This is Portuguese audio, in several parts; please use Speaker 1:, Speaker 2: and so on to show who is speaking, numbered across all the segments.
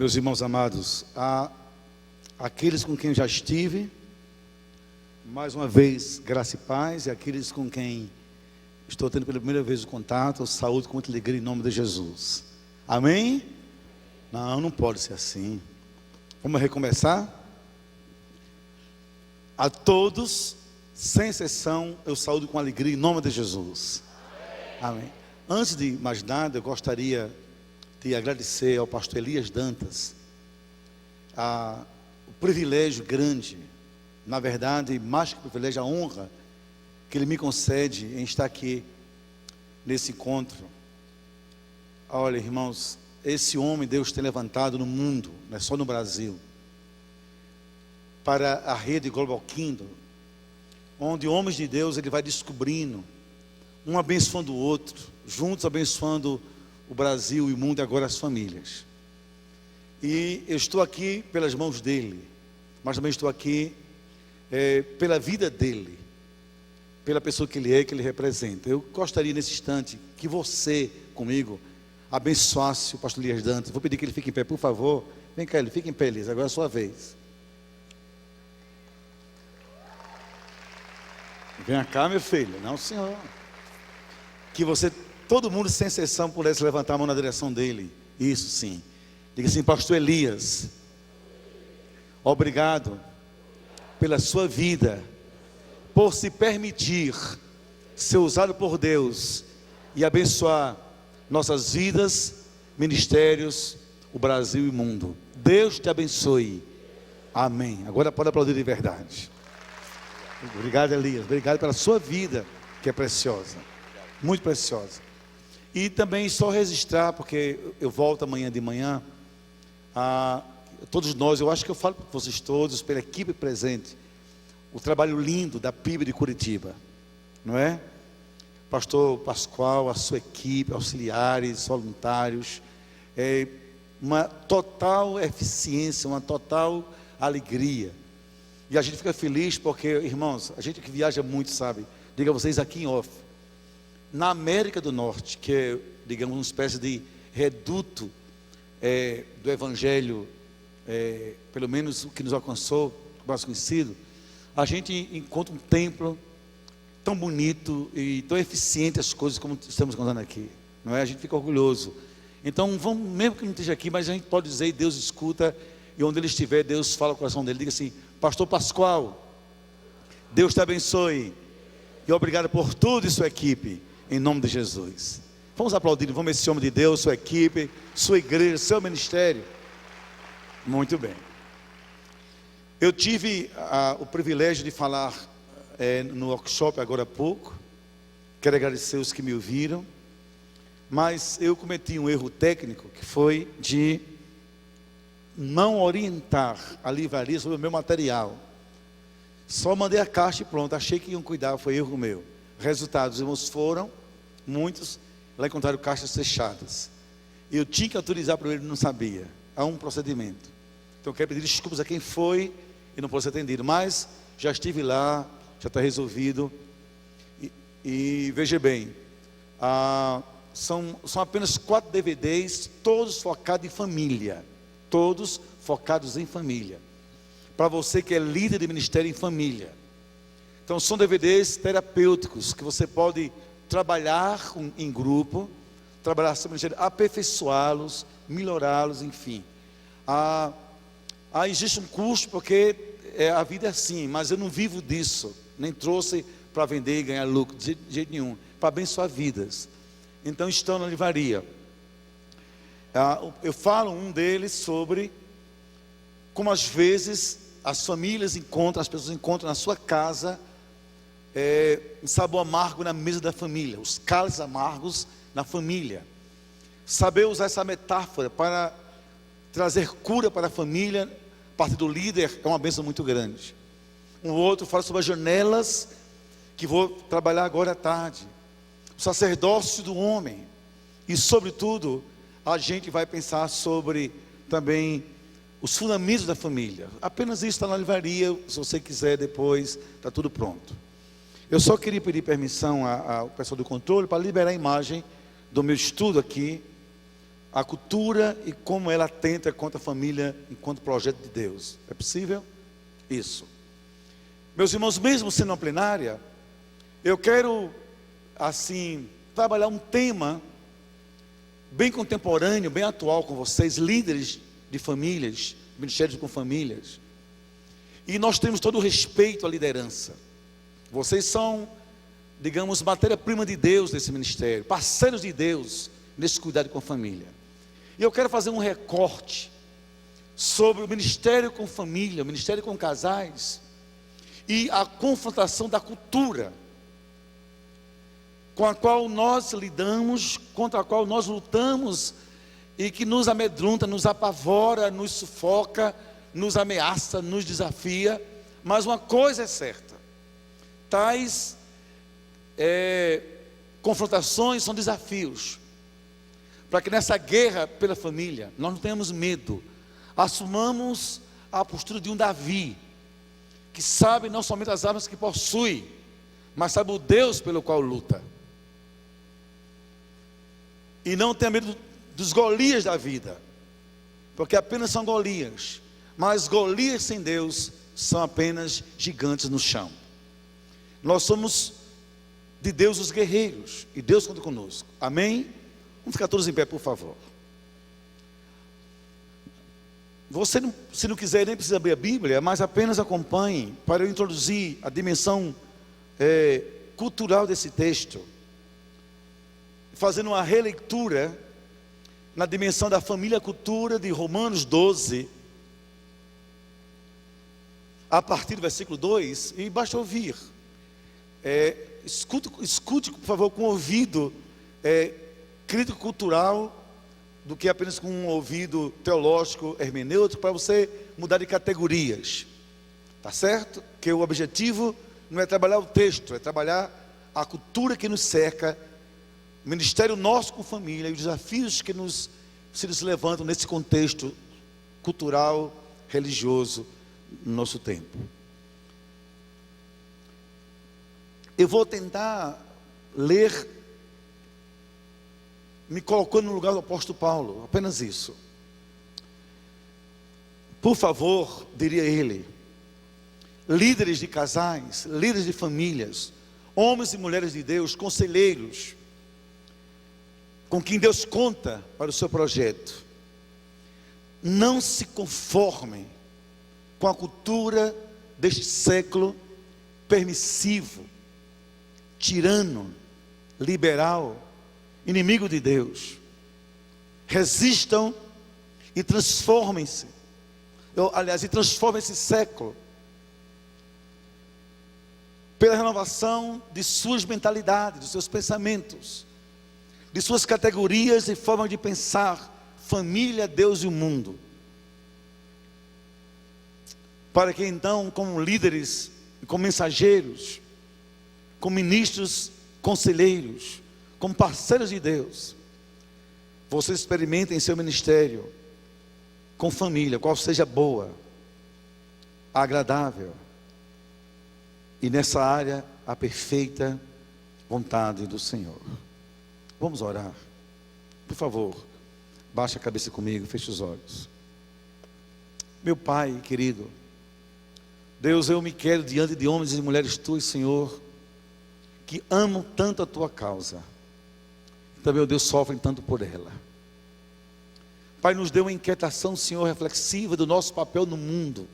Speaker 1: Meus irmãos amados, aqueles com quem eu já estive, mais uma vez, graça e paz, e aqueles com quem estou tendo pela primeira vez o contato, saúde com muita alegria em nome de Jesus. Amém? Não pode ser assim. Vamos recomeçar? A todos, sem exceção, eu saúdo com alegria em nome de Jesus. Amém. Antes de mais nada, eu gostaria de agradecer ao pastor Elias Dantas o privilégio grande, na verdade, mais que privilégio, a honra que ele me concede em estar aqui nesse encontro. Olha, irmãos, esse homem Deus tem levantado no mundo, não é só no Brasil, para a rede Global Kingdom, onde homens de Deus ele vai descobrindo, um abençoando o outro, juntos abençoando o Brasil e o mundo e agora as famílias. E eu estou aqui pelas mãos dele, mas também estou aqui pela vida dele, pela pessoa que ele é, que ele representa. Eu gostaria nesse instante que você, comigo, abençoasse o pastor Elias Dantas. Vou pedir que ele fique em pé, por favor. Vem cá, ele fique em pé, Elias, agora é a sua vez. Venha cá, meu filho. Não, senhor. Que você, todo mundo sem exceção, pudesse levantar a mão na direção dele. Isso sim. Diga assim: pastor Elias, obrigado pela sua vida, por se permitir ser usado por Deus e abençoar nossas vidas, ministérios, o Brasil e o mundo. Deus te abençoe. Amém. Agora pode aplaudir de verdade. Obrigado, Elias. Obrigado pela sua vida, que é preciosa, muito preciosa. E também só registrar, porque eu volto amanhã de manhã, todos nós, eu acho que eu falo para vocês todos, pela equipe presente, o trabalho lindo da PIB de Curitiba, não é? Pastor Pascoal, a sua equipe, auxiliares, voluntários, uma total eficiência, uma total alegria. E a gente fica feliz porque, irmãos, a gente que viaja muito sabe, diga a vocês aqui em off, na América do Norte, que é, digamos, uma espécie de reduto do Evangelho, pelo menos o que nos alcançou, mais conhecido, a gente encontra um templo tão bonito e tão eficiente as coisas como estamos contando aqui, não é? A gente fica orgulhoso. Então vamos, mesmo que não esteja aqui, mas a gente pode dizer, e Deus escuta, e onde ele estiver, Deus fala o coração dele. Diga assim: pastor Pascoal, Deus te abençoe, e obrigado por tudo e sua equipe, em nome de Jesus. Vamos aplaudir, vamos esse homem de Deus, sua equipe, sua igreja, seu ministério. Muito bem. Eu tive o privilégio de falar no workshop agora há pouco. Quero agradecer os que me ouviram, mas eu cometi um erro técnico, que foi de não orientar a livraria sobre o meu material. Só mandei a caixa e pronto, achei que iam cuidar, foi erro meu. Resultados, os irmãos foram, muitos, lá encontraram caixas fechadas. Eu tinha que autorizar primeiro, não sabia. Há um procedimento. Então eu quero pedir desculpas a quem foi e não pôde ser atendido, mas já estive lá, já está resolvido. E veja bem, são apenas 4 DVDs, todos focados em família. Todos focados em família. Para você que é líder de ministério em família. Então são DVDs terapêuticos, que você pode trabalhar em grupo, trabalhar seu ministério, aperfeiçoá-los, melhorá-los, enfim. Existe um custo, porque a vida é assim, mas eu não vivo disso, nem trouxe para vender e ganhar lucro, de jeito nenhum, para abençoar vidas. Então estão na livraria. Eu falo um deles sobre como às vezes as famílias encontram, as pessoas encontram na sua casa um sabor amargo na mesa da família, os cálices amargos na família. Saber usar essa metáfora para trazer cura para a família, a partir do líder, é uma bênção muito grande. Um outro fala sobre as janelas, que vou trabalhar agora à tarde, o sacerdócio do homem, e sobretudo a gente vai pensar sobre também os fundamentos da família. Apenas isso está na livraria, se você quiser depois, está tudo pronto. Eu só queria pedir permissão ao pessoal do controle para liberar a imagem do meu estudo aqui, a cultura e como ela atenta contra a família enquanto projeto de Deus. É possível? Isso. Meus irmãos, mesmo sendo uma plenária, eu quero, assim, trabalhar um tema bem contemporâneo, bem atual com vocês, líderes de famílias, ministérios com famílias. E nós temos todo o respeito à liderança. Vocês são, digamos, matéria-prima de Deus nesse ministério, parceiros de Deus nesse cuidado com a família. E eu quero fazer um recorte sobre o ministério com família, o ministério com casais e a confrontação da cultura com a qual nós lidamos, contra a qual nós lutamos e que nos amedronta, nos apavora, nos sufoca, nos ameaça, nos desafia. Mas uma coisa é certa: tais confrontações são desafios, para que nessa guerra pela família, nós não tenhamos medo, assumamos a postura de um Davi, que sabe não somente as armas que possui, mas sabe o Deus pelo qual luta, e não tenha medo dos Golias da vida, porque apenas são Golias, mas Golias sem Deus são apenas gigantes no chão. Nós somos de Deus os guerreiros, e Deus conta conosco, amém? Vamos ficar todos em pé, por favor. Você, se não quiser, nem precisa abrir a Bíblia, mas apenas acompanhe, para eu introduzir a dimensão cultural desse texto, fazendo uma releitura na dimensão da família cultura de Romanos 12, a partir do versículo 2, e basta ouvir. Escute, por favor, com ouvido crítico cultural, do que apenas com um ouvido teológico hermenêutico, para você mudar de categorias, tá certo? Que o objetivo não é trabalhar o texto, é trabalhar a cultura que nos cerca, o ministério nosso com família e os desafios que se nos levantam nesse contexto cultural, religioso no nosso tempo. Eu vou tentar ler me colocando no lugar do apóstolo Paulo, apenas isso. Por favor, diria ele, líderes de casais, líderes de famílias, homens e mulheres de Deus, conselheiros, com quem Deus conta para o seu projeto, não se conformem com a cultura deste século permissivo, tirano, liberal, inimigo de Deus. Resistam e transformem-se. E transformem esse século pela renovação de suas mentalidades, dos seus pensamentos, de suas categorias e formas de pensar, família, Deus e o mundo, para que então, como líderes, como mensageiros, como ministros, conselheiros, como parceiros de Deus, vocês experimentem seu ministério com família, qual seja boa, agradável, e nessa área a perfeita vontade do Senhor. Vamos orar. Por favor, baixe a cabeça comigo, feche os olhos. Meu Pai querido, Deus, eu me quero diante de homens e mulheres tuas, Senhor, que amam tanto a tua causa, também, meu Deus, sofrem tanto por ela. Pai, nos dê uma inquietação, Senhor, reflexiva do nosso papel no mundo,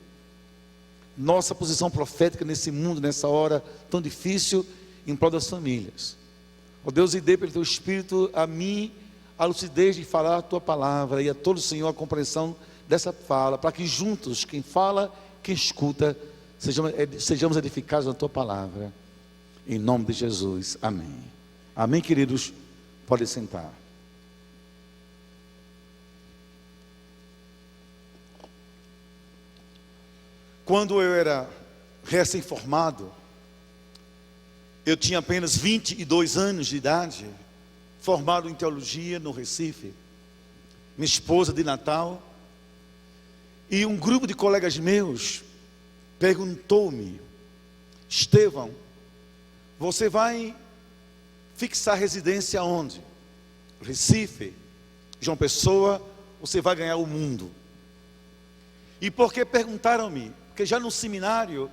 Speaker 1: nossa posição profética nesse mundo, nessa hora tão difícil, em prol das famílias. Ó Deus, e dê pelo teu Espírito a mim a lucidez de falar a tua palavra, e a todo, Senhor, a compreensão dessa fala, para que juntos, quem fala, quem escuta, sejamos edificados na tua palavra, em nome de Jesus, amém. Amém, queridos, podem sentar. Quando eu era recém-formado, eu tinha apenas 22 anos de idade, formado em teologia no Recife, minha esposa de Natal, e um grupo de colegas meus perguntou-me: Estevão, você vai fixar residência onde? Recife? João Pessoa, você vai ganhar o mundo. E porque perguntaram-me, porque já no seminário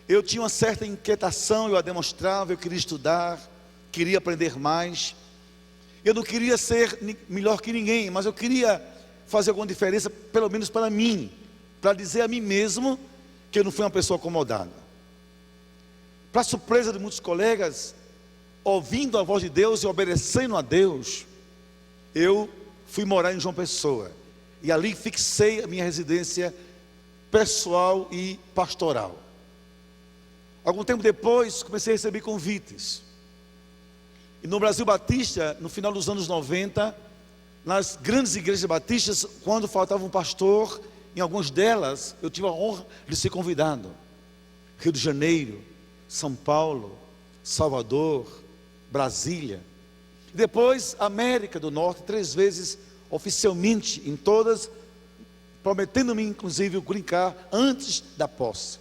Speaker 1: eu tinha uma certa inquietação, eu a demonstrava, eu queria estudar, queria aprender mais. Eu não queria ser melhor que ninguém, mas eu queria fazer alguma diferença, pelo menos para mim, para dizer a mim mesmo que eu não fui uma pessoa acomodada. Para surpresa de muitos colegas, ouvindo a voz de Deus e obedecendo a Deus, eu fui morar em João Pessoa, e ali fixei a minha residência pessoal e pastoral. Algum tempo depois, comecei a receber convites. E no Brasil Batista, no final dos anos 90, nas grandes igrejas batistas, quando faltava um pastor, em algumas delas, eu tive a honra de ser convidado. Rio de Janeiro, São Paulo, Salvador, Brasília. E depois, América do Norte, 3 vezes oficialmente, em todas, prometendo-me inclusive o green card antes da posse.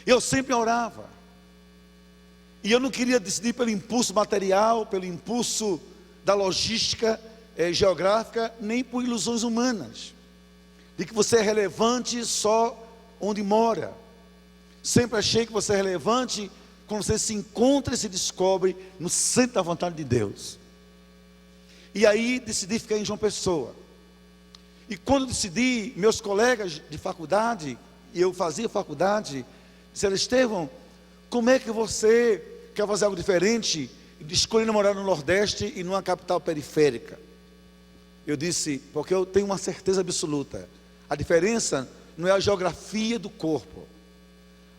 Speaker 1: Eu sempre orava, e eu não queria decidir pelo impulso material, pelo impulso da logística geográfica, nem por ilusões humanas, de que você é relevante só onde mora. Sempre achei que você é relevante quando você se encontra e se descobre no centro da vontade de Deus. E aí decidi ficar em João Pessoa. E quando decidi, meus colegas de faculdade, e eu fazia faculdade, disseram: Estevão, como é que você quer fazer algo diferente de escolher morar no Nordeste e numa capital periférica? Eu disse: porque eu tenho uma certeza absoluta. A diferença não é a geografia do corpo,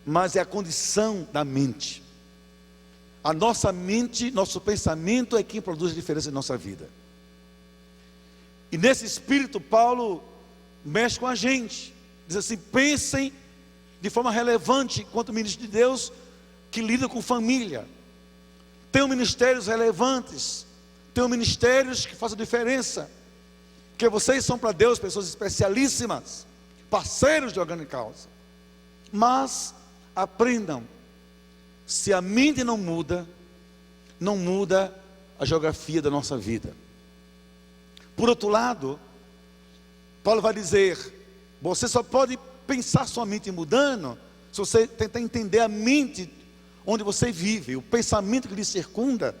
Speaker 1: mas é a condição da mente. A nossa mente, nosso pensamento é quem produz a diferença em nossa vida. E nesse espírito, Paulo mexe com a gente. Diz assim: pensem de forma relevante, enquanto ministro de Deus, que lida com família. Tenham ministérios relevantes, tenham ministérios que façam diferença, porque vocês são para Deus pessoas especialíssimas, parceiros de uma grande causa. Mas aprendam, se a mente não muda, não muda a geografia da nossa vida. Por outro lado, Paulo vai dizer: você só pode pensar sua mente mudando se você tentar entender a mente onde você vive. O pensamento que lhe circunda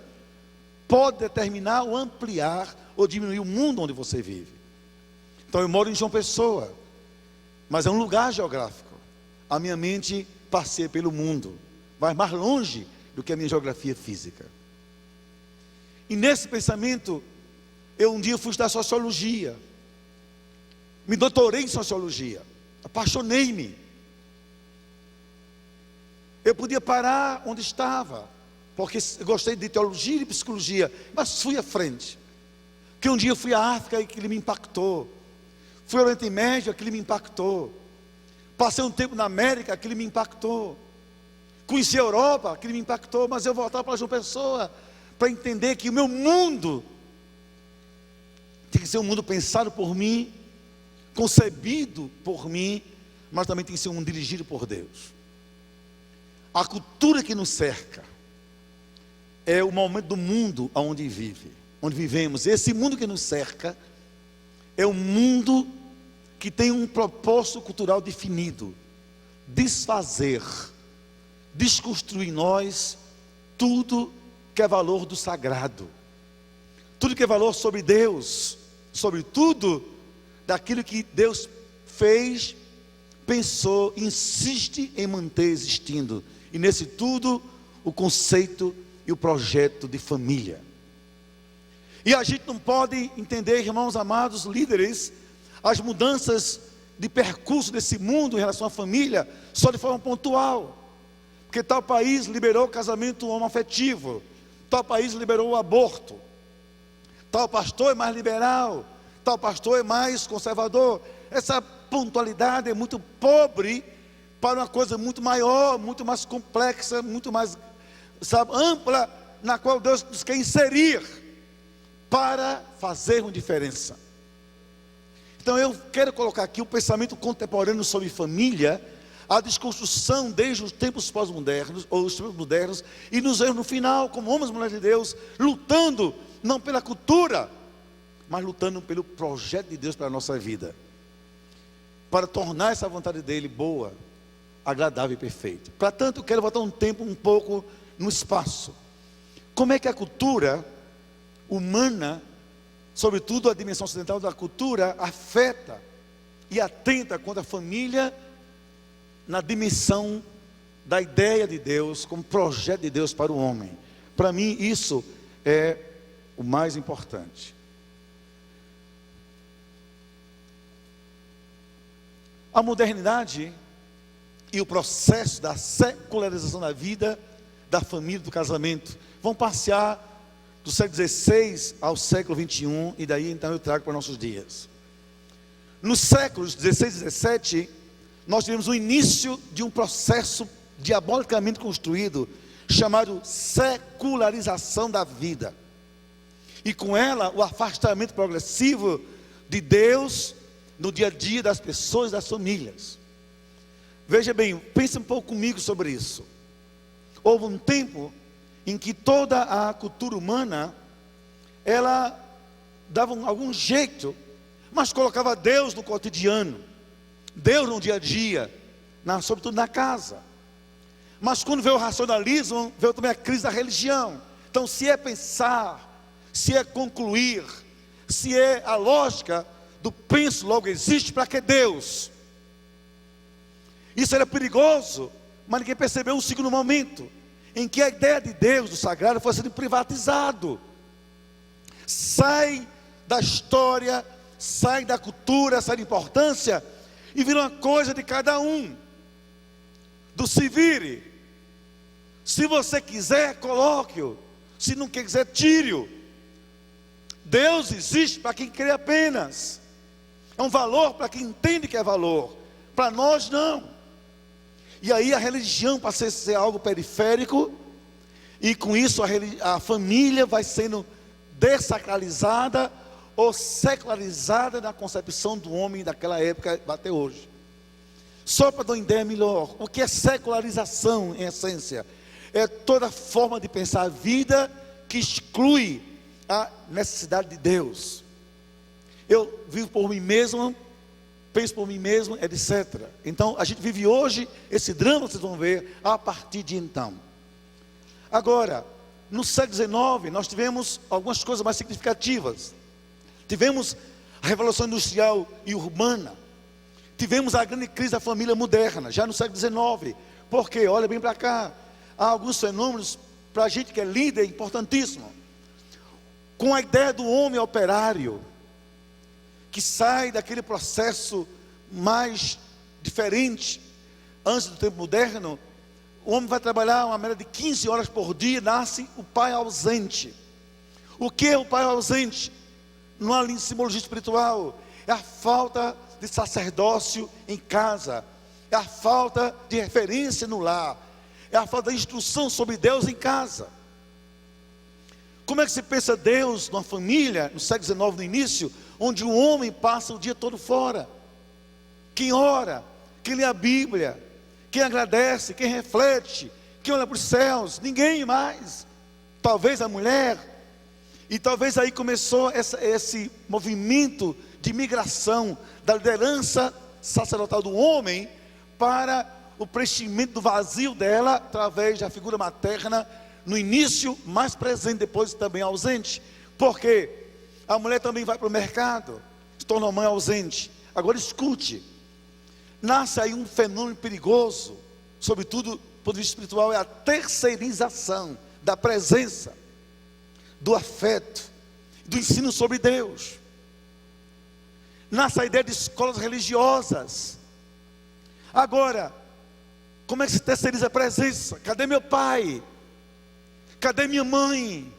Speaker 1: pode determinar ou ampliar ou diminuir o mundo onde você vive. Então eu moro em João Pessoa, mas é um lugar geográfico. A minha mente passeia pelo mundo, vai mais longe do que a minha geografia física. E nesse pensamento, eu um dia fui estudar sociologia, me doutorei em sociologia, apaixonei-me. Eu podia parar onde estava, porque gostei de teologia e de psicologia, mas fui à frente. Porque um dia eu fui à África e aquilo me impactou. Fui ao Oriente Médio, aquilo me impactou. Passei um tempo na América, aquilo me impactou. Conheci a Europa, aquilo me impactou. Mas eu voltava para João Pessoa para entender que o meu mundo tem que ser um mundo pensado por mim, concebido por mim, mas também tem que ser um mundo dirigido por Deus. A cultura que nos cerca é o momento do mundo onde vivemos. Esse mundo que nos cerca é um mundo que tem um propósito cultural definido: desfazer, desconstruir em nós tudo que é valor do sagrado, tudo que é valor sobre Deus, sobretudo daquilo que Deus fez, pensou, insiste em manter existindo. E nesse tudo, o conceito e o projeto de família. E a gente não pode entender, irmãos amados, líderes, as mudanças de percurso desse mundo em relação à família, só de forma pontual. Porque tal país liberou o casamento homoafetivo, tal país liberou o aborto, tal pastor é mais liberal, tal pastor é mais conservador. Essa pontualidade é muito pobre para uma coisa muito maior, muito mais complexa, muito mais, ampla, na qual Deus nos quer inserir para fazer uma diferença. Então eu quero colocar aqui o pensamento contemporâneo sobre família, a desconstrução desde os tempos pós-modernos, ou os tempos modernos, e nos vemos no final, como homens e mulheres de Deus, lutando, não pela cultura, mas lutando pelo projeto de Deus para a nossa vida, para tornar essa vontade dele boa, agradável e perfeita. Para tanto, quero voltar um tempo um pouco no espaço. Como é que a cultura humana, sobretudo a dimensão ocidental da cultura, afeta e atenta contra a família na dimensão da ideia de Deus, como projeto de Deus para o homem? Para mim, isso é o mais importante. A modernidade e o processo da secularização da vida, da família, do casamento, vão passear do século XVI ao século XXI, e daí então eu trago para nossos dias. Nos séculos XVI e XVII, nós tivemos o início de um processo diabolicamente construído, chamado secularização da vida, e com ela o afastamento progressivo de Deus no dia a dia das pessoas, das famílias. Veja bem, pense um pouco comigo sobre isso. Houve um tempo em que toda a cultura humana, ela dava algum jeito, mas colocava Deus no cotidiano, Deus no dia a dia, sobretudo na casa. Mas quando veio o racionalismo, veio também a crise da religião. Então, se é pensar, se é concluir, se é a lógica do penso logo existe, para que Deus? Isso era perigoso, mas ninguém percebeu um segundo momento em que a ideia de Deus, do sagrado, foi sendo privatizado. Sai da história, sai da cultura, sai da importância, e vira uma coisa de cada um, do se vire. Se você quiser, coloque-o. Se não quiser, tire-o. Deus existe para quem crê apenas. É um valor para quem entende que é valor. Para nós, não. E aí a religião passa a ser algo periférico, e com isso a família vai sendo dessacralizada ou secularizada na concepção do homem daquela época até hoje. Só para dar uma ideia melhor, o que é secularização em essência? É toda forma de pensar a vida que exclui a necessidade de Deus. Eu vivo por mim mesmo, penso por mim mesmo, etc. Então a gente vive hoje esse drama, vocês vão ver, a partir de então. Agora, no século XIX, nós tivemos algumas coisas mais significativas. Tivemos a Revolução Industrial e Urbana. Tivemos a grande crise da família moderna, já no século XIX. Por quê? Olha bem para cá. Há alguns fenômenos, para a gente que é líder, importantíssimo. Com a ideia do homem operário, que sai daquele processo mais diferente. Antes do tempo moderno, o homem vai trabalhar uma média de 15 horas por dia, nasce o pai ausente. O que é o pai ausente? Numa linha de simbologia espiritual, é a falta de sacerdócio em casa, é a falta de referência no lar, é a falta de instrução sobre Deus em casa. Como é que se pensa Deus numa família, no século XIX, no início, onde o homem passa o dia todo fora? Quem ora, quem lê a Bíblia, quem agradece, quem reflete, quem olha para os céus? Ninguém mais. Talvez a mulher. E talvez aí começou esse movimento de migração da liderança sacerdotal do homem para o preenchimento do vazio dela, através da figura materna, no início mais presente, depois também ausente. Porque a mulher também vai para o mercado, se torna uma mãe ausente. Agora escute, nasce aí um fenômeno perigoso, sobretudo do ponto de vista espiritual, é a terceirização da presença, do afeto, do ensino sobre Deus. Nasce a ideia de escolas religiosas. Agora, como é que se terceiriza a presença? Cadê meu pai? Cadê minha mãe?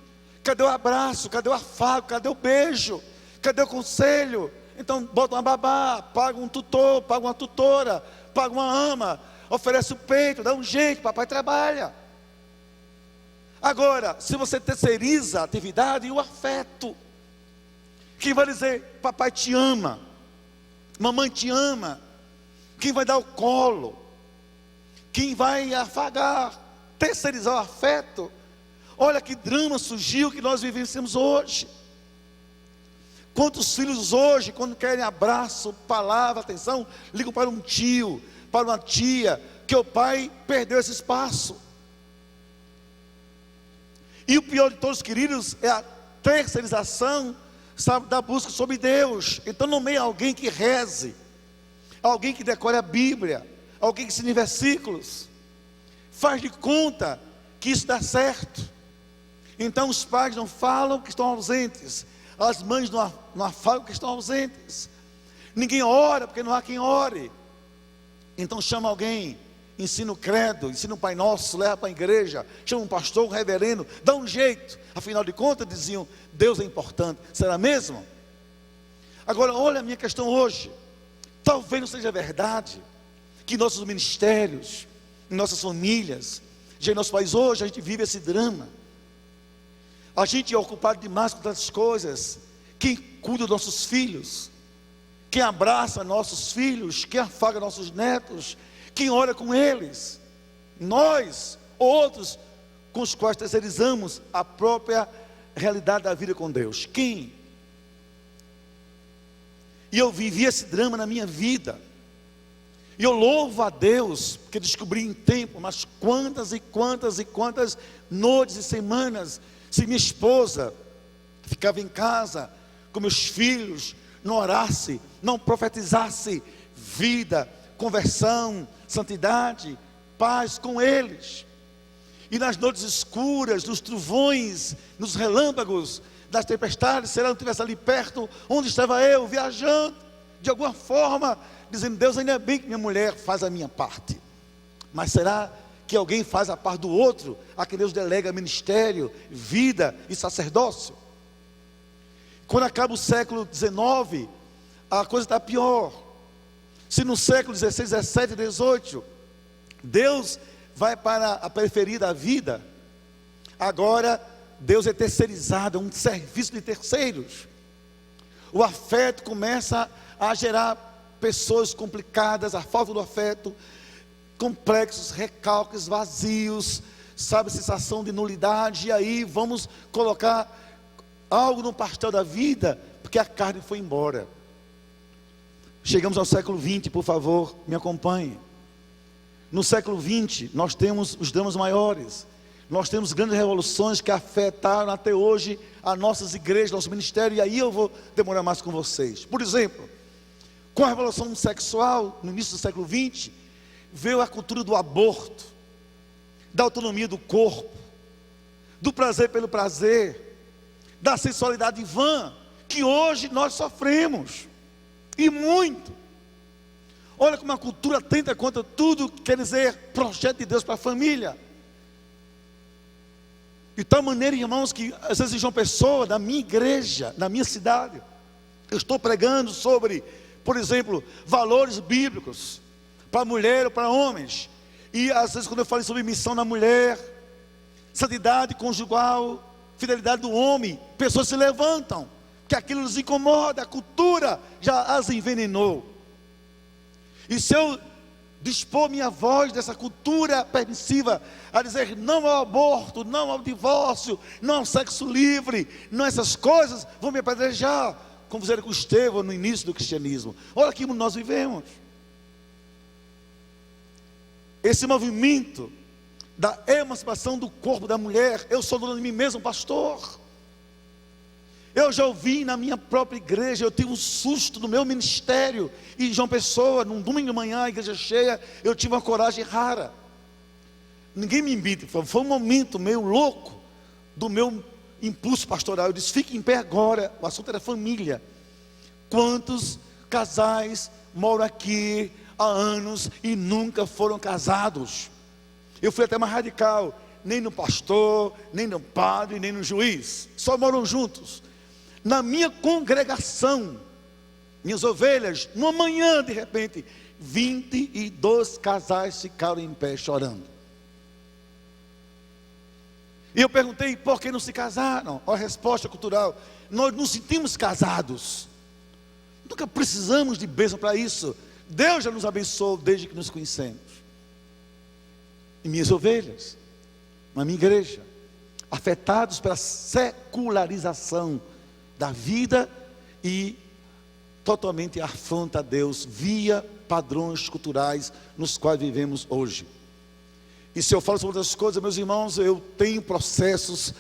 Speaker 1: Cadê o abraço? Cadê o afago? Cadê o beijo? Cadê o conselho? Então bota uma babá, paga um tutor, paga uma tutora, paga uma ama, oferece o peito, dá um jeito, papai trabalha. Agora, se você terceiriza a atividade e o afeto, quem vai dizer, papai te ama, mamãe te ama, quem vai dar o colo, quem vai afagar, terceirizar o afeto? Olha que drama surgiu que nós vivenciamos hoje. Quantos filhos hoje, quando querem abraço, palavra, atenção, ligam para um tio, para uma tia, que o pai perdeu esse espaço. E o pior de todos, queridos, é a terceirização, sabe, da busca sobre Deus. Então nomeia alguém que reze, alguém que decore a Bíblia, alguém que ensine versículos, faz de conta que isso dá certo. Então os pais não falam que estão ausentes, as mães não falam que estão ausentes, ninguém ora porque não há quem ore. Então chama alguém, ensina o credo, ensina o Pai Nosso, leva para a igreja, chama um pastor, um reverendo, dá um jeito. Afinal de contas, diziam, Deus é importante. Será mesmo? Agora olha a minha questão hoje. Talvez não seja verdade que nossos ministérios, em nossas famílias, já em nosso país hoje, a gente vive esse drama. A gente é ocupado demais com tantas coisas. Quem cuida dos nossos filhos, quem abraça nossos filhos, quem afaga nossos netos, quem ora com eles, nós, outros, com os quais terceirizamos a própria realidade da vida com Deus. Quem? E eu vivi esse drama na minha vida, e eu louvo a Deus, porque descobri em tempo, mas quantas e quantas e quantas noites e semanas, se minha esposa ficava em casa, com meus filhos, não orasse, não profetizasse vida, conversão, santidade, paz com eles. E nas noites escuras, nos trovões, nos relâmpagos, das tempestades, se ela não estivesse ali perto, onde estava eu, viajando, de alguma forma, dizendo, Deus, ainda é bem que minha mulher faz a minha parte, mas será que alguém faz a parte do outro, a que Deus delega ministério, vida e sacerdócio? Quando acaba o século XIX, a coisa está pior. Se no século XVI, XVII, XVIII, Deus vai para a periferia da vida, agora Deus é terceirizado, é um serviço de terceiros. O afeto começa a gerar pessoas complicadas, a falta do afeto, complexos, recalques, vazios, sabe, sensação de nulidade. E aí vamos colocar algo no pastel da vida, porque a carne foi embora. Chegamos ao século XX, por favor, me acompanhe. No século XX, nós temos os dramas maiores, nós temos grandes revoluções que afetaram até hoje as nossas igrejas, nosso ministério, e aí eu vou demorar mais com vocês. Por exemplo, com a revolução sexual, no início do século XX, veio a cultura do aborto, da autonomia do corpo, do prazer pelo prazer, da sensualidade vã, que hoje nós sofremos, e muito. Olha como a cultura tenta contra tudo, quer dizer, projeto de Deus para a família. De tal maneira, irmãos, que às vezes João Pessoa, da minha igreja, na minha cidade, eu estou pregando sobre, por exemplo, valores bíblicos, para mulher ou para homens, e às vezes quando eu falo sobre missão na mulher, santidade conjugal, fidelidade do homem, pessoas se levantam, que aquilo nos incomoda, a cultura já as envenenou. E se eu dispor minha voz dessa cultura permissiva, a dizer não ao aborto, não ao divórcio, não ao sexo livre, não essas coisas, vão me apedrejar, como fizeram com Estevão no início do cristianismo. Olha aqui onde nós vivemos. Esse movimento da emancipação do corpo da mulher, eu sou dono de mim mesmo, pastor. Eu já ouvi na minha própria igreja, eu tive um susto no meu ministério, e João Pessoa, num domingo de manhã, a igreja cheia, eu tive uma coragem rara. Ninguém me imita, foi um momento meio louco, do meu impulso pastoral. Eu disse, fique em pé agora, o assunto era família. Quantos casais moram aqui há anos e nunca foram casados? Eu fui até mais radical, nem no pastor, nem no padre, nem no juiz, só moram juntos. Na minha congregação, minhas ovelhas, numa manhã de repente, 22 casais ficaram em pé chorando. E eu perguntei, por que não se casaram? Olha a resposta cultural, nós nos sentimos casados, nunca precisamos de bênção para isso, Deus já nos abençoou desde que nos conhecemos. E minhas ovelhas, na minha igreja, afetados pela secularização da vida e totalmente afronta a Deus via padrões culturais nos quais vivemos hoje. E se eu falo sobre outras coisas, meus irmãos, eu tenho processos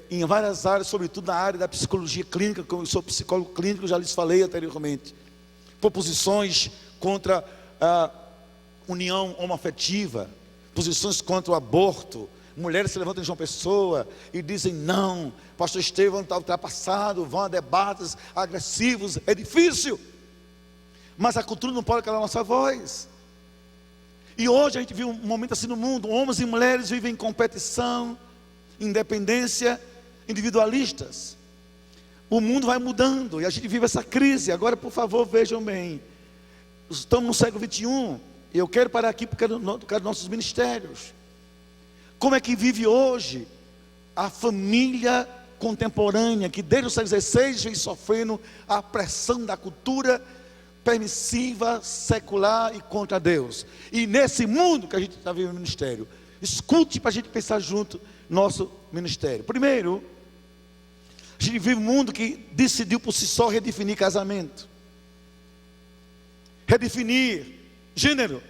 Speaker 1: em várias áreas, sobretudo na área da psicologia clínica, como eu sou psicólogo clínico, já lhes falei anteriormente. Proposições contra a união homoafetiva, posições contra o aborto. Mulheres se levantam em João Pessoa e dizem: não, pastor Estevão está ultrapassado, vão a debates agressivos, é difícil. Mas a cultura não pode calar a nossa voz. E hoje a gente vive um momento assim no mundo: homens e mulheres vivem em competição, independência, individualistas. O mundo vai mudando e a gente vive essa crise. Agora, por favor, vejam bem, estamos no século XXI, e eu quero parar aqui por causa dos nossos ministérios. Como é que vive hoje a família contemporânea, que desde o século XVI vem sofrendo a pressão da cultura permissiva, secular e contra Deus. E nesse mundo que a gente está vivendo no ministério, escute para a gente pensar junto nosso ministério. Primeiro, a gente vive um mundo que decidiu por si só redefinir casamento, redefinir gênero,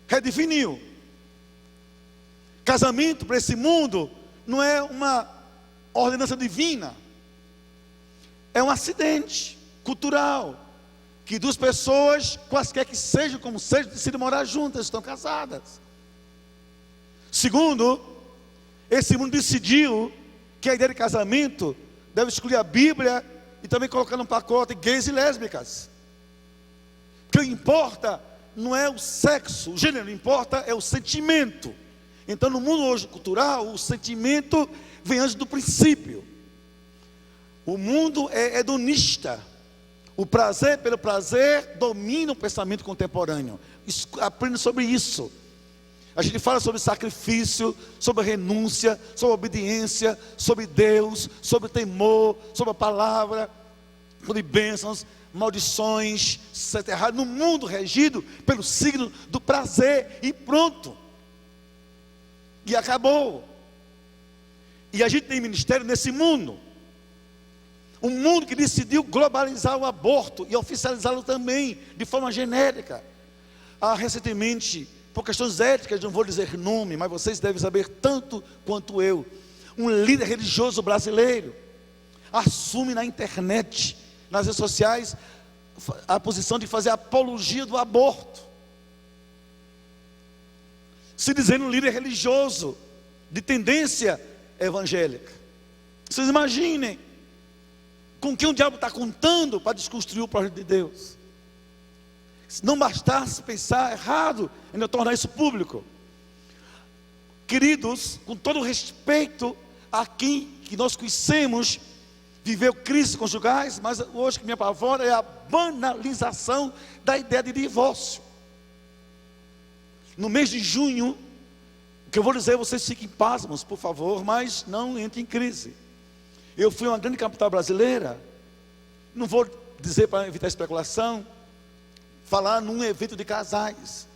Speaker 1: redefiniu. Casamento para esse mundo não é uma ordenança divina, é um acidente cultural, que duas pessoas, quaisquer que sejam, como sejam, decidem morar juntas, estão casadas. Segundo, esse mundo decidiu que a ideia de casamento deve excluir a Bíblia e também colocar num pacote gays e lésbicas. O que importa não é o sexo, o gênero, importa é o sentimento. Então, no mundo hoje cultural, o sentimento vem antes do princípio. O mundo é hedonista. O prazer pelo prazer domina o pensamento contemporâneo. Aprende sobre isso. A gente fala sobre sacrifício, sobre renúncia, sobre obediência, sobre Deus, sobre temor, sobre a palavra, sobre bênçãos, maldições, certo e errado, no mundo regido pelo signo do prazer, e pronto. E acabou. E a gente tem ministério nesse mundo. Um mundo que decidiu globalizar o aborto e oficializá-lo também, de forma genérica. Recentemente, por questões éticas, não vou dizer nome, mas vocês devem saber tanto quanto eu, um líder religioso brasileiro assume na internet, nas redes sociais, a posição de fazer apologia do aborto, se dizendo um líder religioso de tendência evangélica. Vocês imaginem com quem o diabo está contando para desconstruir o projeto de Deus. Se não bastasse pensar errado, ainda tornar isso público. Queridos, com todo o respeito a quem que nós conhecemos, viveu crises conjugais, mas hoje o que me apavora é a banalização da ideia de divórcio. No mês de junho, o que eu vou dizer, vocês fiquem pasmos, por favor, mas não entrem em crise. Eu fui a uma grande capital brasileira, não vou dizer para evitar especulação, falar num evento de casais.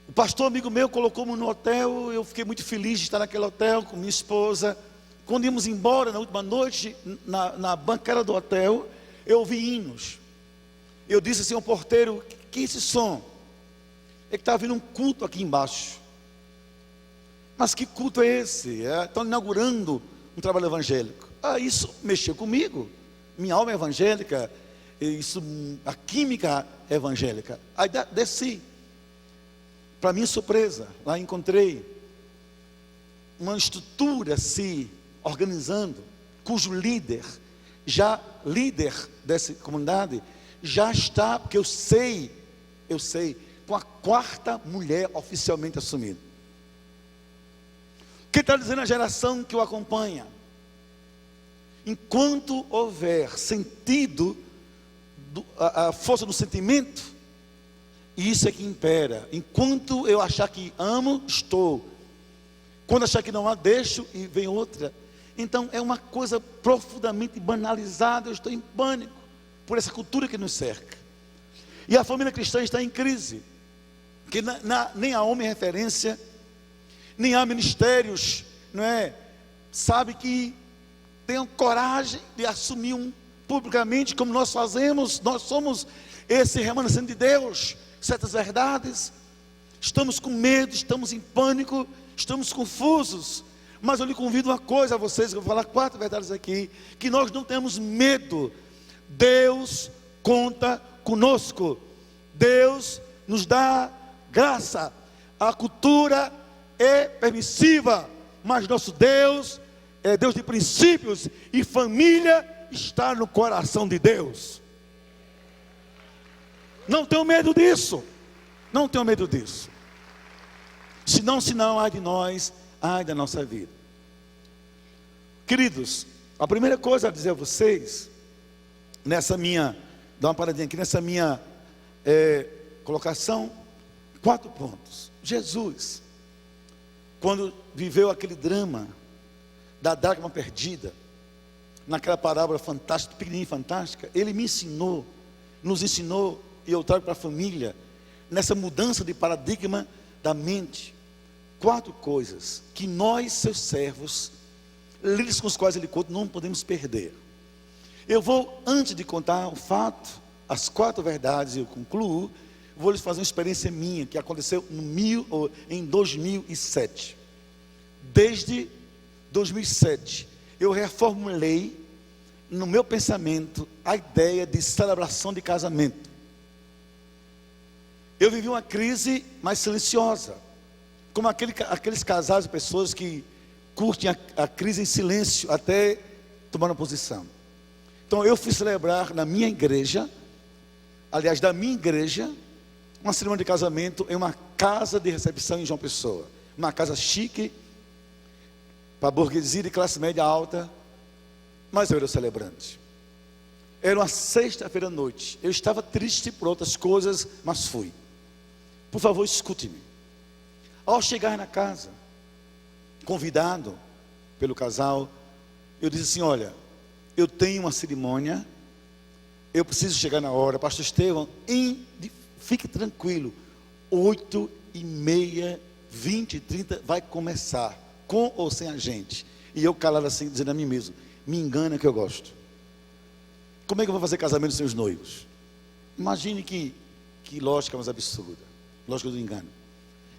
Speaker 1: O pastor amigo meu colocou-me no hotel, eu fiquei muito feliz de estar naquele hotel com minha esposa. Quando íamos embora na última noite, na bancada do hotel, eu ouvi hinos. Eu disse assim ao porteiro: que é esse som? É que está havendo um culto aqui embaixo. Mas que culto é esse? Estão inaugurando um trabalho evangélico. Isso mexeu comigo. Minha alma é evangélica, a química é evangélica. Aí desci. Para minha surpresa, lá encontrei uma estrutura se organizando, cujo líder dessa comunidade, já está, porque eu sei, com a 4ª mulher oficialmente assumida. O que está dizendo a geração que o acompanha? Enquanto houver sentido, a força do sentimento, isso é que impera. Enquanto eu achar que amo, estou. Quando achar que não há, deixo e vem outra. Então é uma coisa profundamente banalizada. Eu estou em pânico por essa cultura que nos cerca. E a família cristã está em crise, porque nem há homem referência, nem há ministérios, não é, sabe, que tenham coragem de assumir publicamente, como nós fazemos. Nós somos esse remanescente de Deus, certas verdades. Estamos com medo, estamos em pânico, estamos confusos, mas eu lhe convido uma coisa a vocês, eu vou falar 4 verdades aqui, que nós não temos medo. Deus conta conosco, Deus nos dá graça. A cultura é permissiva, mas nosso Deus é Deus de princípios, e família está no coração de Deus. Não tenho medo disso, não tenho medo disso. Senão, ai de nós, ai da nossa vida. Queridos, a primeira coisa a dizer a vocês, dá uma paradinha aqui, nessa minha colocação, 4 pontos. Jesus, quando viveu aquele drama da dracma perdida, naquela parábola fantástica, pequenininha e fantástica, ele nos ensinou, e eu trago para a família, nessa mudança de paradigma da mente, 4 coisas que nós, seus servos, líderes com os quais ele conta, não podemos perder. Eu vou, antes de contar o fato, as 4 verdades, eu concluo, vou lhes fazer uma experiência minha, que aconteceu em 2007. Desde 2007, eu reformulei no meu pensamento a ideia de celebração de casamento. Eu vivi uma crise mais silenciosa, como aqueles casais e pessoas que curtem a crise em silêncio até tomar uma posição. Então eu fui celebrar na minha igreja, aliás da minha igreja, uma cerimônia de casamento em uma casa de recepção em João Pessoa. Uma casa chique, para burguesia de classe média alta, mas eu era o celebrante. Era uma sexta-feira à noite, eu estava triste por outras coisas, mas fui. Por favor, escute-me. Ao chegar na casa, convidado pelo casal, eu disse assim: olha, eu tenho uma cerimônia, eu preciso chegar na hora. Pastor Estevão, fique tranquilo, 8h30, 20h30 vai começar, com ou sem a gente. E eu calado assim, dizendo a mim mesmo: me engana que eu gosto. Como é que eu vou fazer casamento sem os noivos? Imagine que lógica mais absurda, lógica do engano.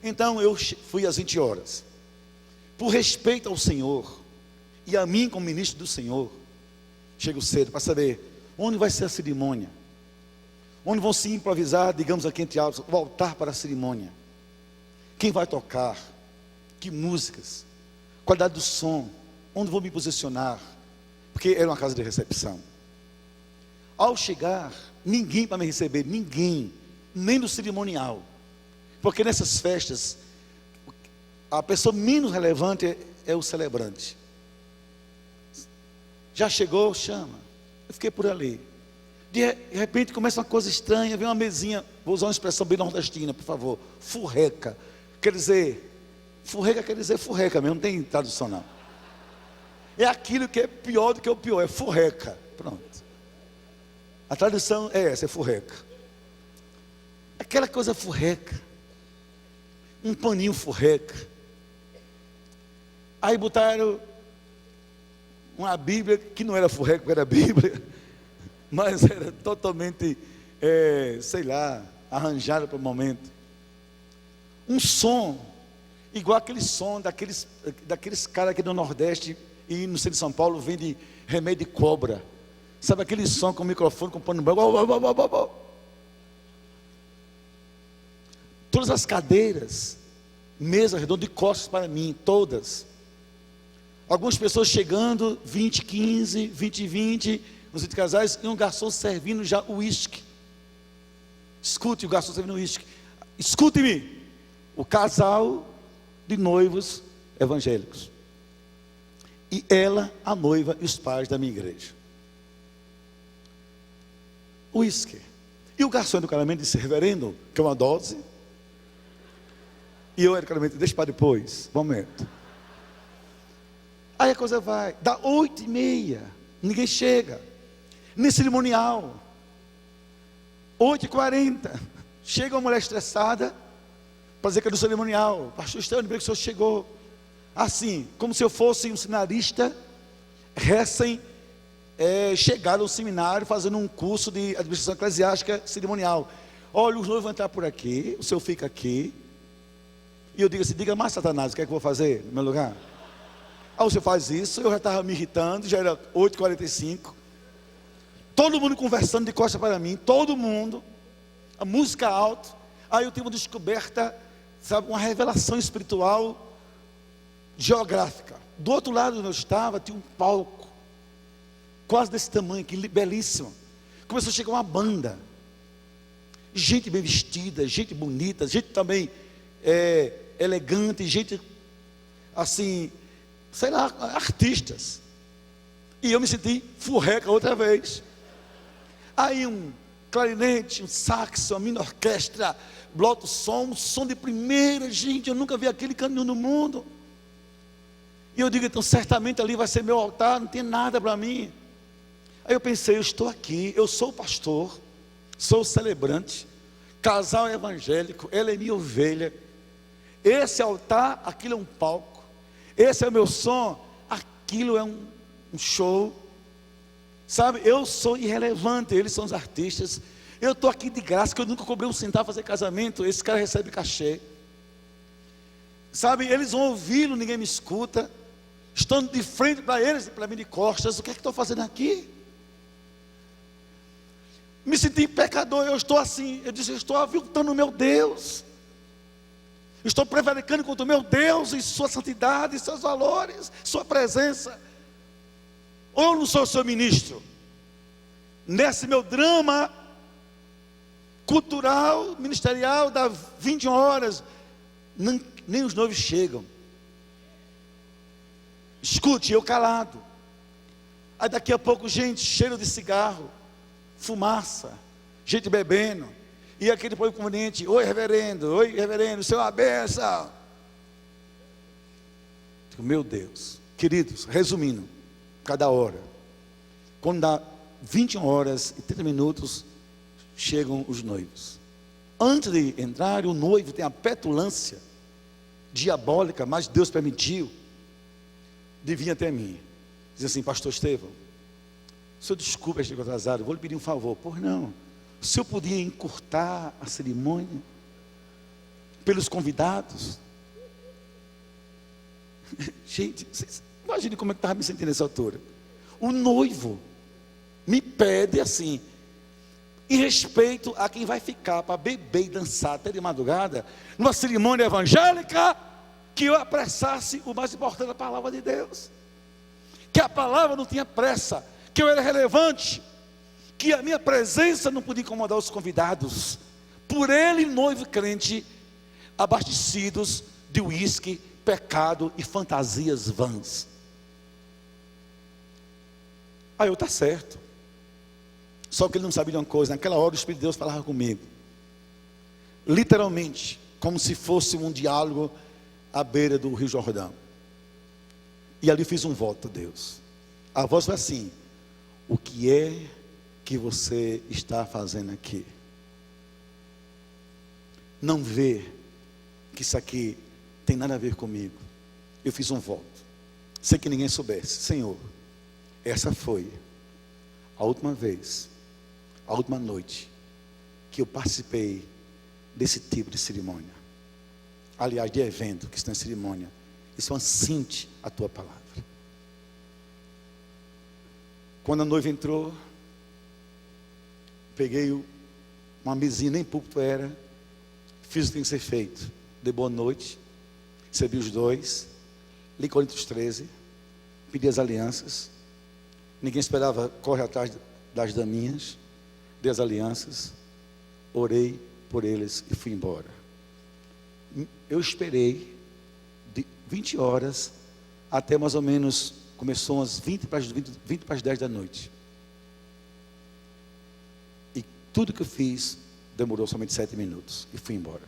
Speaker 1: Então eu fui às 20 horas, por respeito ao Senhor, e a mim como ministro do Senhor, chego cedo para saber onde vai ser a cerimônia, onde vão se improvisar, digamos aqui entre aspas, o altar para a cerimônia, quem vai tocar, que músicas, qualidade do som, onde vou me posicionar, porque era uma casa de recepção. Ao chegar, ninguém para me receber, ninguém, nem do cerimonial, porque nessas festas, a pessoa menos relevante é o celebrante. Já chegou, chama. Eu fiquei por ali. De repente começa uma coisa estranha, vem uma mesinha, vou usar uma expressão bem nordestina, por favor, furreca. Furreca quer dizer furreca mesmo, não tem tradução não. É aquilo que é pior do que o pior, é furreca. Pronto. A tradução é essa, é furreca. Aquela coisa furreca. Um paninho furreca. Aí botaram uma Bíblia, que não era furreca, era Bíblia, mas era totalmente, sei lá, arranjada para o momento. Um som, igual aquele som daqueles caras aqui do Nordeste e no centro de São Paulo vende remédio de cobra. Sabe aquele som com o microfone, com o pano branco? Todas as cadeiras, mesa redonda de costas para mim, todas. Algumas pessoas chegando, 20, 20, nos 20 casais, e um garçom servindo já o uísque. Escute, o garçom servindo o uísque. Escute-me, o casal de noivos evangélicos. E ela, a noiva e os pais da minha igreja. Uísque. E o garçom educadamente disse: reverendo, que é uma dose. E eu educadamente: deixa para depois, momento. Aí a coisa vai, dá 8h30, ninguém chega. Nesse cerimonial, 8h40, chega uma mulher estressada, para dizer que é do cerimonial: pastor Estevão, que o senhor chegou. assim, como se eu fosse um seminarista recém chegado ao seminário, fazendo um curso de administração eclesiástica cerimonial. Olha, os noivos vão entrar por aqui, o senhor fica aqui. E eu digo assim, diga mais, Satanás, o que é que eu vou fazer no meu lugar? Aí o senhor faz isso, eu já estava me irritando, já era 8h45. Todo mundo conversando de costas para mim, todo mundo, a música alta. Aí eu tive uma descoberta, sabe, uma revelação espiritual geográfica. Do outro lado onde eu estava, tinha um palco, quase desse tamanho aqui, belíssimo. Começou a chegar uma banda, gente bem vestida, gente bonita, gente também elegante, gente assim, sei lá, artistas. E eu me senti furreca outra vez. Aí um clarinete, um saxo, uma mini orquestra, bloco som de primeira, gente, eu nunca vi aquele caminho no mundo. E eu digo, então certamente ali vai ser meu altar, não tem nada para mim. Aí eu pensei, eu estou aqui, eu sou o pastor, sou o celebrante, casal evangélico, ela é minha ovelha. Esse altar, aquilo é um palco. Esse é o meu som, aquilo é um show. Sabe, eu sou irrelevante, eles são os artistas. Eu estou aqui de graça, que eu nunca cobrei um centavo fazer casamento. Esse cara recebe cachê. Sabe, eles vão ouvi-lo, ninguém me escuta. Estando de frente para eles e para mim de costas. O que é que estou fazendo aqui? Me senti pecador, eu estou assim. Eu disse, eu estou aviltando o meu Deus. Estou prevaricando contra o meu Deus e sua santidade, seus valores, sua presença. Ou eu não sou seu ministro? Nesse meu drama cultural, ministerial, dá 21 horas, nem os noivos chegam. Escute, eu calado. Aí daqui a pouco, gente, cheiro de cigarro, fumaça, gente bebendo. E aquele povo conveniente, oi reverendo, Senhor a benção. Meu Deus, queridos, resumindo, cada hora, quando dá 21 horas e 30 minutos, chegam os noivos. Antes de entrar, o noivo tem a petulância diabólica, mas Deus permitiu, de vir até mim. Diz assim, pastor Estevão, o senhor desculpa, estou atrasado, vou lhe pedir um favor. Por não, o senhor podia encurtar a cerimônia pelos convidados? Gente, imagine como é que estava me sentindo nessa altura. O noivo me pede assim, em respeito a quem vai ficar para beber e dançar até de madrugada, numa cerimônia evangélica, que eu apressasse o mais importante, a palavra de Deus. Que a palavra não tinha pressa, que eu era relevante, que a minha presença não podia incomodar os convidados. Por ele, noivo crente, abastecidos de uísque, pecado e fantasias vãs. Aí eu, está certo. Só que ele não sabia de uma coisa, naquela hora o Espírito de Deus falava comigo, literalmente, como se fosse um diálogo à beira do Rio Jordão. E ali fiz um voto a Deus. A voz foi assim, o que é que você está fazendo aqui? Não vê que isso aqui tem nada a ver comigo? Eu fiz um voto, sem que ninguém soubesse. Senhor, essa foi a última vez, a última noite que eu participei desse tipo de cerimônia. Aliás, de evento, que está em cerimônia. Isso é uma síntese à tua palavra. Quando a noiva entrou, peguei uma mesinha, nem púlpito era, fiz o que tem que ser feito. Dei boa noite, recebi os dois, li Coríntios 13, pedi as alianças. Ninguém esperava correr atrás das daminhas, dei as alianças, orei por eles e fui embora. Eu esperei de 20 horas até mais ou menos, começou umas 20 para as 10 da noite. E tudo que eu fiz demorou somente 7 minutos e fui embora.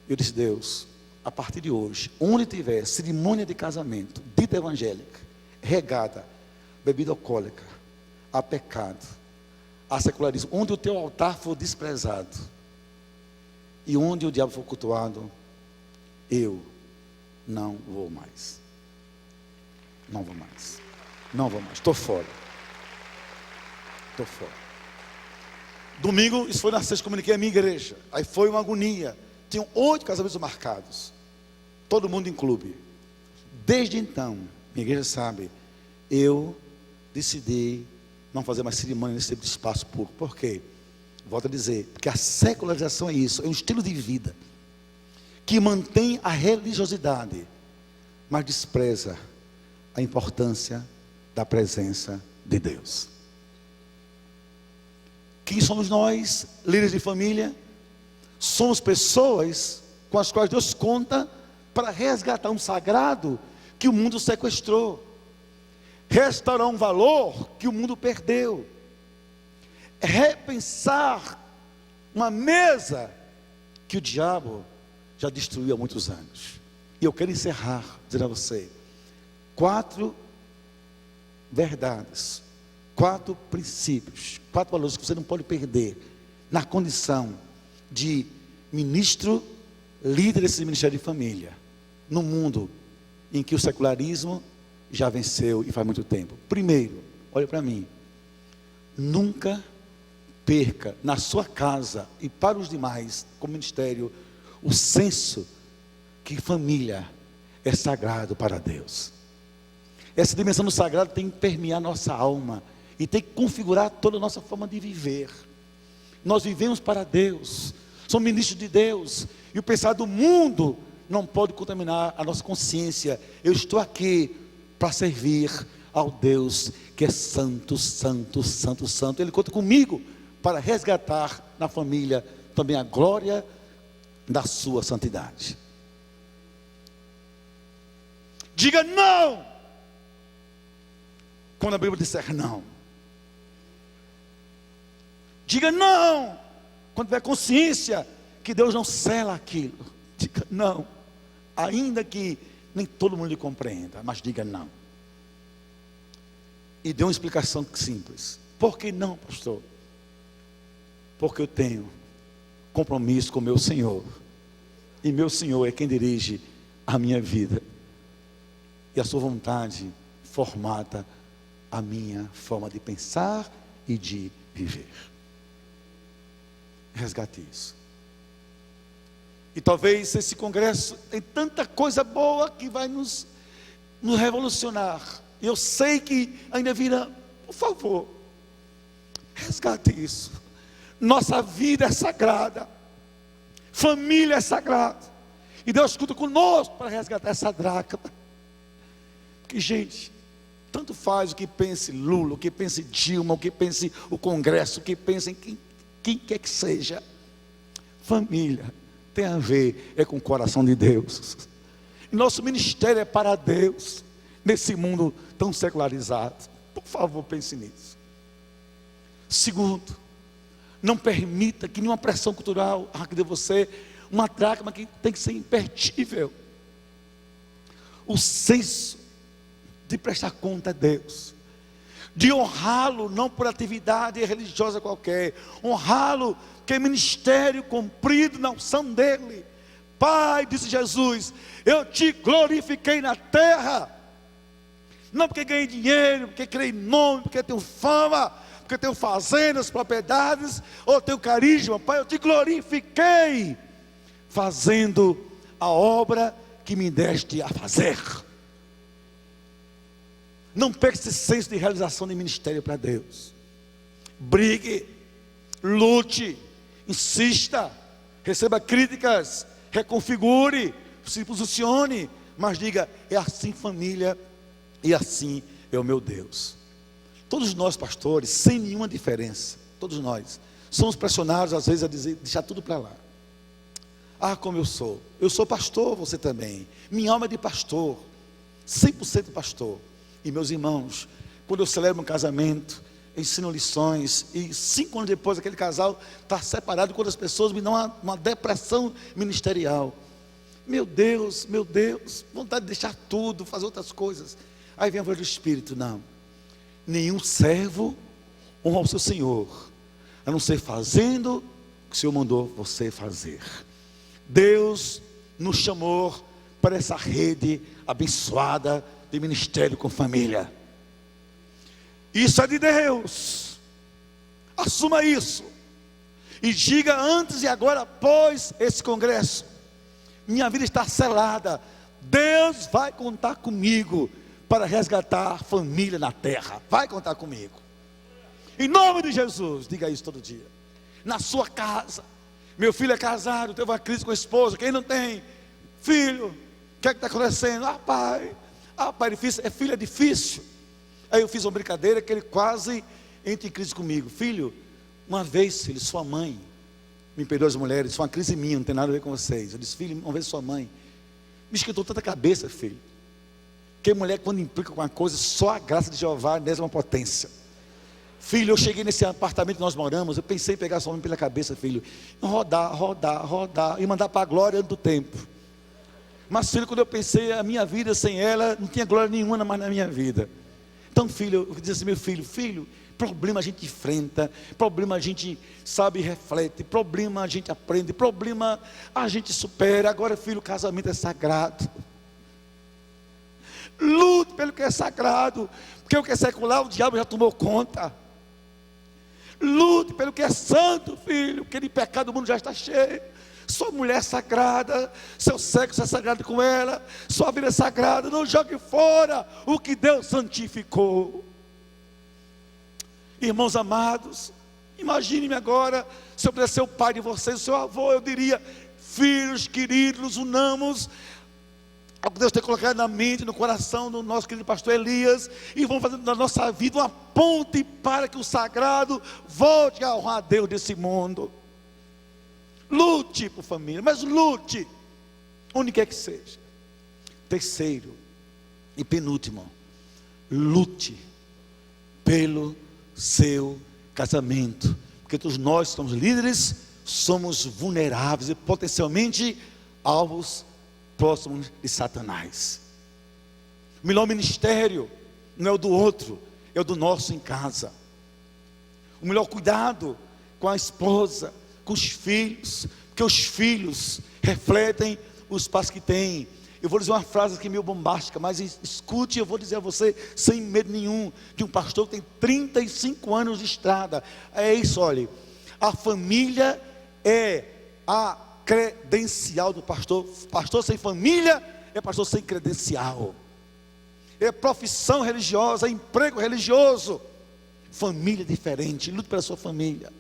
Speaker 1: Eu disse, Deus, a partir de hoje, onde tiver cerimônia de casamento, dita evangélica, regada, bebida alcoólica, a pecado, a secularismo, onde o teu altar for desprezado, e onde o diabo for cultuado, eu não vou mais. Não vou mais. Não vou mais. Estou fora. Estou fora. Domingo, isso foi na sexta, comuniquei a minha igreja. Aí foi uma agonia. Tinham 8 casamentos marcados. Todo mundo em clube. Desde então, minha igreja sabe, eu decidi não fazer mais cerimônia nesse tipo de espaço público. Por quê? Volto a dizer, porque a secularização é isso, é um estilo de vida que mantém a religiosidade, mas despreza a importância da presença de Deus. Quem somos nós, líderes de família? Somos pessoas com as quais Deus conta para resgatar um sagrado que o mundo sequestrou, restaurar um valor que o mundo perdeu, repensar uma mesa que o diabo já destruiu há muitos anos. E eu quero encerrar dizendo a você 4 verdades, 4 princípios, 4 valores que você não pode perder na condição de ministro, líder desse ministério de família, no mundo em que o secularismo já venceu e faz muito tempo. Primeiro, olha para mim, nunca perca na sua casa e para os demais, como ministério, o senso que família é sagrado para Deus. Essa dimensão do sagrado tem que permear nossa alma e tem que configurar toda a nossa forma de viver. Nós vivemos para Deus, somos ministros de Deus, e o pensar do mundo não pode contaminar a nossa consciência. Eu estou aqui para servir ao Deus que é santo, santo, santo, santo. Ele conta comigo para resgatar na família também a glória da sua santidade. Diga não quando a Bíblia disser não. Diga não quando tiver consciência que Deus não sela aquilo. Diga não, ainda que nem todo mundo lhe compreenda, mas diga não. E dê uma explicação simples. Por que não, pastor? Porque eu tenho compromisso com meu Senhor, e meu Senhor é quem dirige a minha vida, e a sua vontade formata a minha forma de pensar e de viver. Resgate isso. E talvez esse congresso tem tanta coisa boa que vai nos revolucionar. Eu sei que ainda virá. Por favor, resgate isso. Nossa vida é sagrada, família é sagrada, e Deus conta conosco para resgatar essa dracma. Porque, gente, tanto faz o que pense Lula, o que pense Dilma, o que pense o Congresso, o que pense em quem quer que seja. Família tem a ver com o coração de Deus. E nosso ministério é para Deus, nesse mundo tão secularizado. Por favor, pense nisso. Segundo, não permita que nenhuma pressão cultural arranque de você uma dracma que tem que ser imperdível. O senso de prestar conta a Deus, de honrá-lo não por atividade religiosa qualquer, honrá-lo que é ministério cumprido na unção dele. Pai, disse Jesus, eu te glorifiquei na terra, não porque ganhei dinheiro, porque criei nome, porque tenho fama, porque tenho fazendas, propriedades, ou tenho carisma. Pai, eu te glorifiquei fazendo a obra que me deste a fazer. Não perca esse senso de realização de ministério para Deus. Brigue, lute, insista, receba críticas, reconfigure, se posicione, mas diga, é assim família, e assim é o meu Deus. Todos nós pastores, sem nenhuma diferença, todos nós, somos pressionados às vezes a dizer, deixar tudo para lá. Ah, como eu sou pastor, você também, minha alma é de pastor, 100% pastor. E meus irmãos, quando eu celebro um casamento, ensino lições, e 5 anos depois aquele casal está separado, quando as pessoas me dão uma depressão ministerial. Meu Deus, vontade de deixar tudo, fazer outras coisas. Aí vem a voz do Espírito, não, nenhum servo honra o seu Senhor, a não ser fazendo o que o Senhor mandou você fazer. Deus nos chamou para essa rede abençoada de ministério com família. Isso é de Deus. Assuma isso. E diga antes e agora, após esse congresso: minha vida está selada. Deus vai contar comigo para resgatar a família na terra. Vai contar comigo. Em nome de Jesus, diga isso todo dia. Na sua casa. Meu filho é casado, teve uma crise com a esposa. Quem não tem filho? O que é que está acontecendo? Pai, é filho é difícil. Aí eu fiz uma brincadeira que ele quase entra em crise comigo. Filho, uma vez, filho, sua mãe, me perdoe as mulheres, isso foi uma crise minha, não tem nada a ver com vocês. Eu disse: filho, uma vez sua mãe me esquentou tanta cabeça, filho. Porque mulher, quando implica com uma coisa, só a graça de Jeová é uma potência. Filho, eu cheguei nesse apartamento que nós moramos, eu pensei em pegar sua mãe pela cabeça, filho, rodar, e mandar para a glória antes do tempo. Mas, filho, quando eu pensei, a minha vida sem ela, não tinha glória nenhuma mais na minha vida. Então, filho, eu disse assim: meu filho, problema a gente enfrenta, problema a gente sabe e reflete, problema a gente aprende, problema a gente supera. Agora, filho, o casamento é sagrado. Lute pelo que é sagrado, porque o que é secular, o diabo já tomou conta. Lute pelo que é santo, filho, porque de pecado o mundo já está cheio. Sua mulher é sagrada, seu sexo é sagrado com ela, sua vida é sagrada. Não jogue fora o que Deus santificou. Irmãos amados, imagine-me agora, se eu pudesse ser o pai de vocês, o seu avô, eu diria: filhos queridos, unamos ao que Deus tem colocado na mente, no coração do nosso querido pastor Elias, e vamos fazer da nossa vida uma ponte para que o sagrado volte a honrar a Deus desse mundo. Lute por família, mas lute onde quer que seja. Terceiro e penúltimo, lute pelo seu casamento, porque todos nós somos líderes, somos vulneráveis e potencialmente alvos próximos de Satanás. O melhor ministério não é o do outro, é o do nosso em casa. O melhor cuidado com a esposa, com os filhos, porque os filhos refletem os pais que têm. Eu vou dizer uma frase aqui meio bombástica, mas escute, eu vou dizer a você sem medo nenhum, de um pastor que tem 35 anos de estrada. É isso, olha, a família é a credencial do pastor. Pastor sem família é pastor sem credencial. É profissão religiosa, é emprego religioso. Família diferente. Lute pela sua família.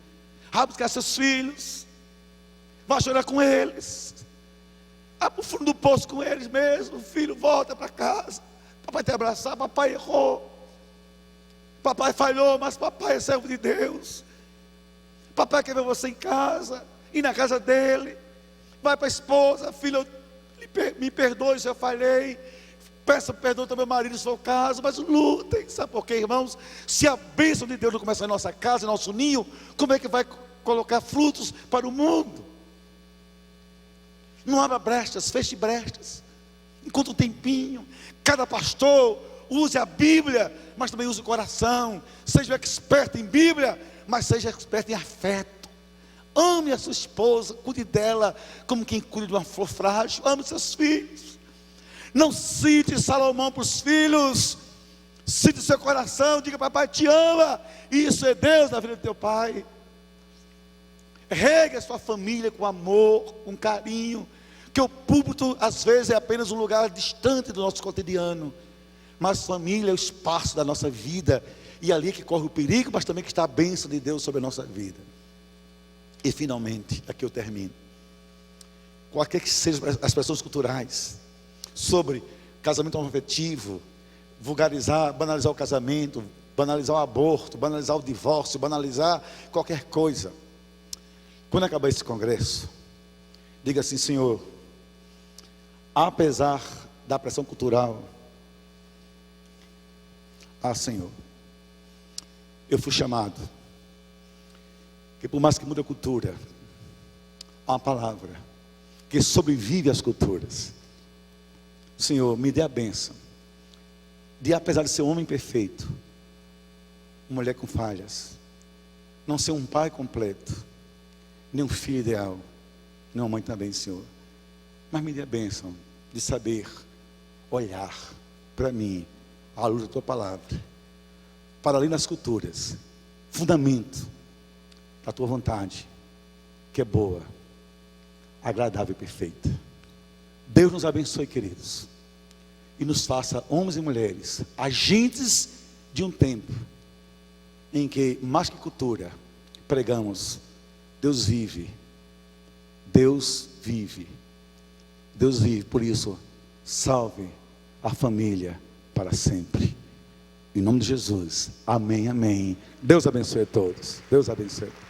Speaker 1: Vá buscar seus filhos, vá chorar com eles, vá para o fundo do poço com eles mesmo. Filho, volta para casa, papai te abraçar. Papai errou, papai falhou, mas papai é servo de Deus. Papai quer ver você em casa, e na casa dele. Vai para a esposa: filho, me perdoe se eu falhei, peça perdão ao meu marido se for o caso. Mas lutem, sabe por quê, irmãos? Se a bênção de Deus não começar em nossa casa, em nosso ninho, como é que vai colocar frutos para o mundo? Não abra brechas, feche brechas, enquanto um tempinho. Cada pastor use a Bíblia, mas também use o coração. Seja expert em Bíblia, mas seja expert em afeto. Ame a sua esposa, cuide dela como quem cuida de uma flor frágil. Ame seus filhos. Não cite Salomão para os filhos, cite seu coração, diga: papai te ama. Isso é Deus na vida do teu pai. Regue a sua família com amor, com carinho, que o púlpito às vezes é apenas um lugar distante do nosso cotidiano, mas família é o espaço da nossa vida, e ali é que corre o perigo, mas também que está a bênção de Deus sobre a nossa vida. E finalmente, aqui eu termino. Qualquer que sejam as pressões culturais sobre casamento homoafetivo, vulgarizar, banalizar o casamento, banalizar o aborto, banalizar o divórcio, banalizar qualquer coisa, quando acabar esse congresso, diga assim: Senhor, apesar da pressão cultural, Senhor, eu fui chamado, que por mais que mude a cultura, há uma palavra que sobrevive às culturas. Senhor, me dê a bênção de, apesar de ser um homem perfeito, uma mulher com falhas, não ser um pai completo, nem um filho ideal, nem uma mãe também, Senhor, mas me dê a bênção de saber olhar para mim, à luz da tua palavra, para além das culturas, fundamento da tua vontade, que é boa, agradável e perfeita. Deus nos abençoe, queridos, e nos faça homens e mulheres, agentes de um tempo em que, mais que cultura, pregamos: Deus vive, Deus vive, Deus vive. Por isso, salve a família para sempre. Em nome de Jesus, amém, amém. Deus abençoe a todos. Deus abençoe a todos.